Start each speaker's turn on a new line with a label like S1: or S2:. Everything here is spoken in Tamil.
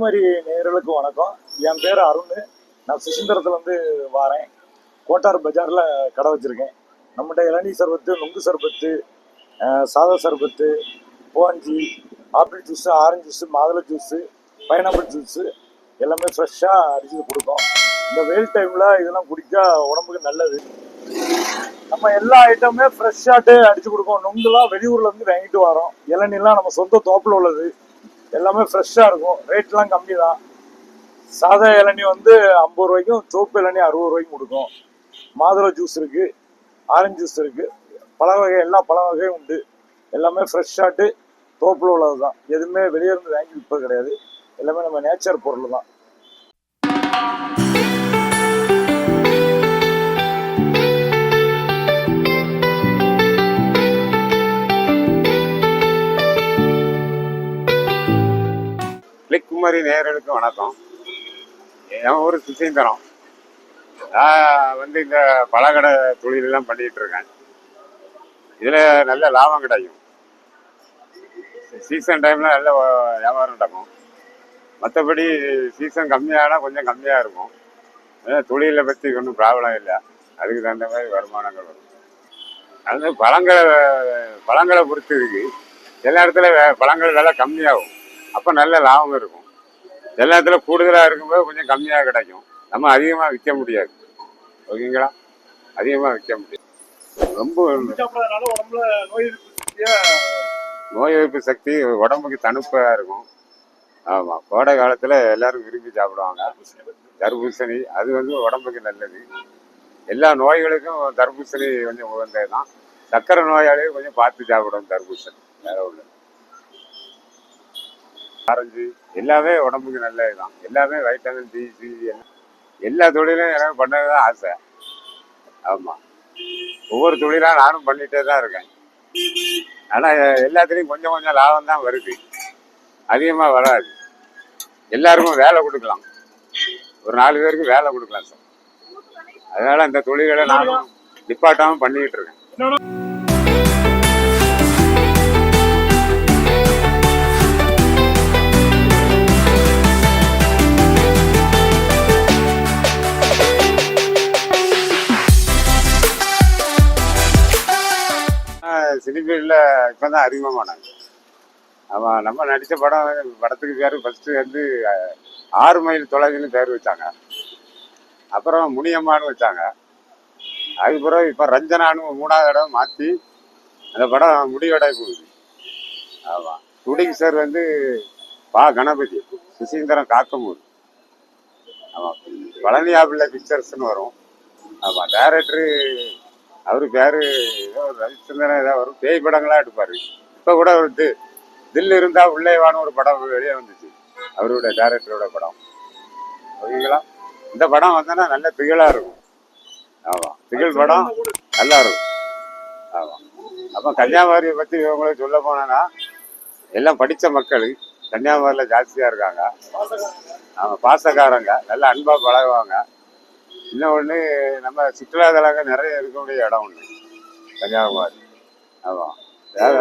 S1: குமரி நேயர்களுக்கு வணக்கம். என் பேர் அருண். நான் சுசீந்திரத்துலேருந்து வாரேன். கோட்டார் பஜாரில் கடை வச்சுருக்கேன். நம்மகிட்ட இளநீ சர்பத்து, நுங்கு சர்பத்து, சாதா சர்பத்து, போஞ்சி, ஆப்பிள் ஜூஸு, ஆரஞ்சு ஜூஸு, மாதுளை ஜூஸு, பைனாப்பிள் ஜூஸு எல்லாமே ஃப்ரெஷ்ஷாக அடிச்சு கொடுக்கும். இந்த வெயில் டைமில் இதெல்லாம் குடித்தா உடம்புக்கு நல்லது. நம்ம எல்லா ஐட்டமுமே ஃப்ரெஷ்ஷாட்டு அடிச்சு கொடுப்போம். நுங்குலாம் வெளியூர்லேருந்து வாங்கிட்டு வரோம். இளநீலாம் நம்ம சொந்த தோப்பில் உள்ளது. எல்லாமே ஃப்ரெஷ்ஷாக இருக்கும். ரேட்லாம் கம்மி தான். சாதா இளநீ வந்து 50 ரூபாய்க்கும், சோப்பு இளநீ 60 ரூபாய்க்கும் கொடுக்கும். மாதுளை ஜூஸ் இருக்குது, ஆரஞ்சு ஜூஸ் இருக்குது, பழ வகை எல்லா பழ வகையும் உண்டு. எல்லாமே ஃப்ரெஷ்ஷாட்டு தோப்பில் உள்ளது தான். எதுவுமே வெளியே இருந்து வாங்கி விற்பது கிடையாது. எல்லாமே நம்ம நேச்சர் பொருள் தான்.
S2: குமரி நேயர்களுக்கு வணக்கம். என் ஊர் சுசீந்திரம். நான் வந்து இந்த பழக்கடை தொழிலெல்லாம் பண்ணிகிட்டு இருக்கேன். இதில் நல்ல லாபம் கிடைக்கும். சீசன் டைமில் நல்ல வியாபாரம் நடக்கும். மற்றபடி சீசன் கம்மியானால் கொஞ்சம் கம்மியாக இருக்கும். தொழிலை பற்றி ஒன்றும் ப்ராப்ளம் இல்லை. அதுக்கு தகுந்த மாதிரி வருமானங்கள் வரும். அது பழங்களை பொறுத்து இருக்கு. எல்லா இடத்துல பழங்கள் நல்லா கம்மியாகும். அப்போ நல்ல லாபம் இருக்கும். எல்லா இடத்துல கூடுதலாக இருக்கும்போது கொஞ்சம் கம்மியாக கிடைக்கும். நம்ம அதிகமாக விற்க முடியாது. ஓகேங்களா? அதிகமாக விற்க முடியாது. ரொம்ப நோய் எதிர்ப்பு சக்தி உடம்புக்கு தணுப்பாக இருக்கும். ஆமாம், கோடை காலத்தில் எல்லாரும் விரும்பி சாப்பிடுவாங்க. தர்பூசணி அது வந்து உடம்புக்கு நல்லது. எல்லா நோய்களுக்கும் தர்பூசணி கொஞ்சம் உகந்தது தான். சர்க்கரை நோயாளியும் கொஞ்சம் பார்த்து சாப்பிடணும் தர்பூசணி. வேற ஒன்று ஆரஞ்சு எல்லாமே உடம்புக்கு நல்லது தான். எல்லாமே வைட்டமின் டி, சி எல்லா தொழிலும் எனக்கு பண்ணது தான் ஆசை. ஆமாம், ஒவ்வொரு தொழிலாக நானும் பண்ணிகிட்டே தான் இருக்கேன். ஆனால் எல்லாத்துலேயும் கொஞ்சம் கொஞ்சம் லாபம் தான் வருது. அதிகமாக வராது. எல்லாருக்கும் வேலை கொடுக்கலாம். ஒரு 4 பேருக்கு வேலை கொடுக்கலாம் சார். அதனால் இந்த தொழில்களை நானும் நிப்பாட்டாமல் பண்ணிக்கிட்டு இருக்கேன். சினிஃபீல்டில் இப்போ தான் அறிமுகமானாங்க. ஆமாம், நம்ம நடித்த படத்துக்கு பேர் ஃபஸ்ட்டு வந்து 6 மைல் தொலைவுன்னு பேர் வச்சாங்க. அப்புறம் முனியம்மான்னு வச்சாங்க. அதுக்கப்புறம் இப்போ ரஞ்சனான்னு 3வது தடவை மாற்றி அந்த படம் முடிவடை போகுது. ஆமாம், ஷூட்டிங் சார் வந்து கணபதி, சுசீந்திரம், காக்கமூர். ஆமாம், பழனி ஆப்பிள்ள பிக்சர்ஸ்ன்னு வரும். ஆமாம், டைரக்டரு அவரு பேர் ஏதோ ரவிச்சந்திரன் ஏதோ வரும். பேய் படங்களாக எடுப்பார். இப்போ கூட ஒரு தில் இருந்தால் உள்ளேவான ஒரு படம் வெளியே வந்துச்சு, அவருடைய டைரக்டரோட படம். ஓகேங்களா? இந்த படம் வந்தோன்னா நல்ல திகழாக இருக்கும். ஆமாம், திகழ் படம் நல்லா இருக்கும். ஆமாம், அப்போ கன்னியாகுமரியை பற்றி இவங்களுக்கு சொல்ல போனேன்னா எல்லாம் படித்த மக்கள் கன்னியாகுமரியில் ஜாஸ்தியாக இருக்காங்க. ஆமாம், பாசக்காரங்க, நல்லா அன்பாக பழகுவாங்க. இன்னொன்று நம்ம சுற்றுலாத்தலங்கள் நிறைய இருக்கக்கூடிய இடம் ஒன்று கன்னியாகுமரி. ஆமாம், வேறு